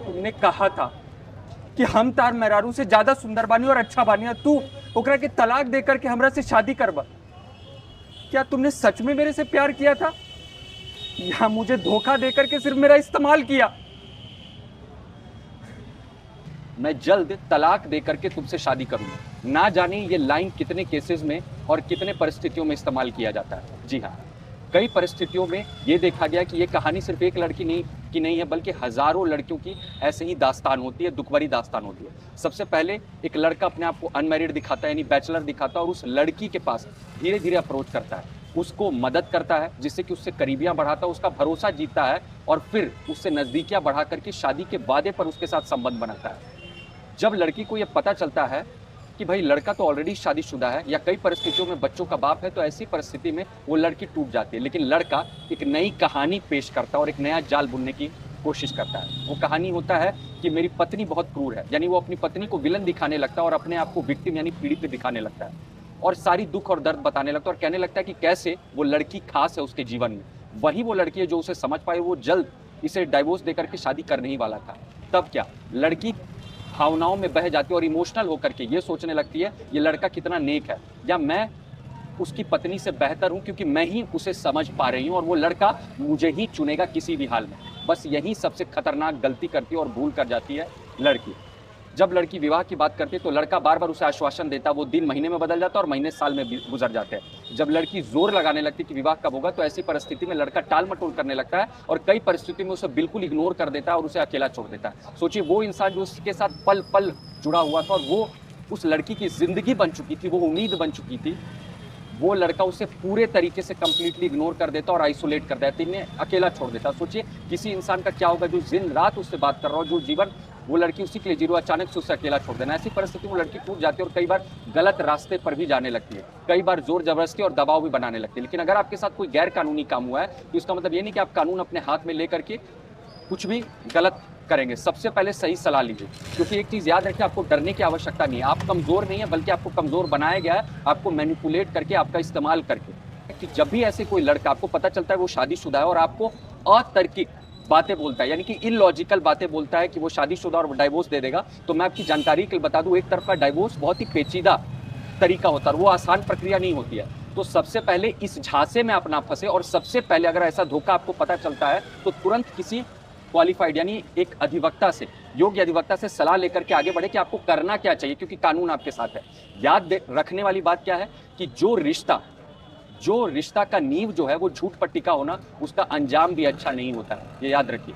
तुमने कहा था कि हम तार मेहरारू से ज्यादा सुंदर बानी और अच्छा बानी और तू ओकरा के तलाक देकर के हमरा से शादी करवा। क्या तुमने सच में मेरे से प्यार किया था या मुझे धोखा देकर के सिर्फ मेरा इस्तेमाल किया? मैं जल्द तलाक देकर के तुमसे शादी करूंगा। ना जाने ये लाइन कितने केसेस में और कितने परिस्थितियों में इस्तेमाल किया जाता है। जी हाँ, कई परिस्थितियों में ये देखा गया कि ये कहानी सिर्फ एक लड़की की नहीं है, बल्कि हजारों लड़कियों की ऐसे ही दास्तान होती है, दुखभरी दास्तान होती है। सबसे पहले एक लड़का अपने आप को अनमैरिड दिखाता है, यानी बैचलर दिखाता है, और उस लड़की के पास धीरे धीरे अप्रोच करता है, उसको मदद करता है, जिससे कि उससे करीबियां बढ़ाता है, उसका भरोसा जीतता है और फिर उससे नजदीकियां बढ़ा करके शादी के वादे पर उसके साथ संबंध बनाता है। जब लड़की को यह पता चलता है कि भाई लड़का तो ऑलरेडी शादीशुदा है या कई परिस्थितियों में बच्चों का बाप है, तो ऐसी परिस्थिति में वो लड़की टूट जाती है। लेकिन लड़का एक नई कहानी पेश करता है और एक नया जाल बुनने की कोशिश करता है। वो कहानी होता है कि मेरी पत्नी बहुत क्रूर है, यानी वो अपनी पत्नी को विलन दिखाने लगता है और अपने आप को विक्टिम यानी पीड़ित दिखाने लगता है और सारी दुख और दर्द बताने लगता है और कहने लगता है कि कैसे वो लड़की खास है उसके जीवन में। वही वो लड़की है जो उसे समझ पाए, वो जल्द इसे डाइवोर्स देकर के शादी करने ही वाला था। तब क्या लड़की भावनाओं में बह जाती है और इमोशनल होकर के ये सोचने लगती है ये लड़का कितना नेक है, या मैं उसकी पत्नी से बेहतर हूं क्योंकि मैं ही उसे समझ पा रही हूं और वो लड़का मुझे ही चुनेगा किसी भी हाल में। बस यही सबसे खतरनाक गलती करती है और भूल कर जाती है लड़की। जब लड़की विवाह की बात करती है तो लड़का बार बार उसे आश्वासन देता, वो दिन महीने में बदल जाता है और महीने साल में गुजर जाते हैं। जब लड़की जोर लगाने लगती कि विवाह कब होगा, तो ऐसी परिस्थिति में लड़का टाल मटोल करने लगता है और कई परिस्थिति में उसे बिल्कुल इग्नोर कर देता है और उसे अकेला छोड़ देता है। सोचिए, वो इंसान जो उसके साथ पल पल जुड़ा हुआ था और वो उस लड़की की जिंदगी बन चुकी थी, वो उम्मीद बन चुकी थी, वो लड़का उसे पूरे तरीके से कंप्लीटली इग्नोर कर देता और आइसोलेट कर देता, इन्हें अकेला छोड़ देता। सोचिए किसी इंसान का क्या होगा जो दिन रात उससे बात कर रहा हो, जो जीवन वो लड़की उसी के लिए जी रही हो, अचानक से उससे अकेला छोड़ देना। ऐसी परिस्थिति में लड़की टूट जाती है और कई बार गलत रास्ते पर भी जाने लगती है, कई बार जोर जबरदस्ती और दबाव भी बनाने लगती है। लेकिन अगर आपके साथ कोई गैर कानूनी काम हुआ है तो इसका मतलब ये नहीं कि आप कानून अपने हाथ में लेकर के कुछ भी गलत करेंगे। सबसे पहले सही सलाह लीजिए, क्योंकि एक चीज याद रखिए, आपको डरने की आवश्यकता नहीं है। आप कमजोर नहीं है, बल्कि आपको कमजोर बनाया गया है, आपको मैनिपुलेट करके, आपका इस्तेमाल करके। कि जब भी ऐसे कोई लड़का आपको पता चलता है वो शादीशुदा है और आपको अतर्किक बातें बोलता है, यानी कि इलॉजिकल बातें बोलता है कि वो शादीशुदा और डाइवोर्स दे देगा, तो मैं आपकी जानकारी के लिए बता दूं, एक तरफ का डाइवोर्स बहुत ही पेचीदा तरीका होता है, वो आसान प्रक्रिया नहीं होती है। तो सबसे पहले इस झांसे में आप ना फंसे और सबसे पहले अगर ऐसा धोखा आपको पता चलता है तो तुरंत किसी क्वालिफाइड यानी एक अधिवक्ता से, योग्य अधिवक्ता से सलाह लेकर के आगे बढ़े कि आपको करना क्या चाहिए, क्योंकि कानून आपके साथ है। याद रखने वाली बात क्या है कि जो रिश्ता का नींव जो है वो झूठ पर टिका होना, उसका अंजाम भी अच्छा नहीं होता है, ये याद रखिए।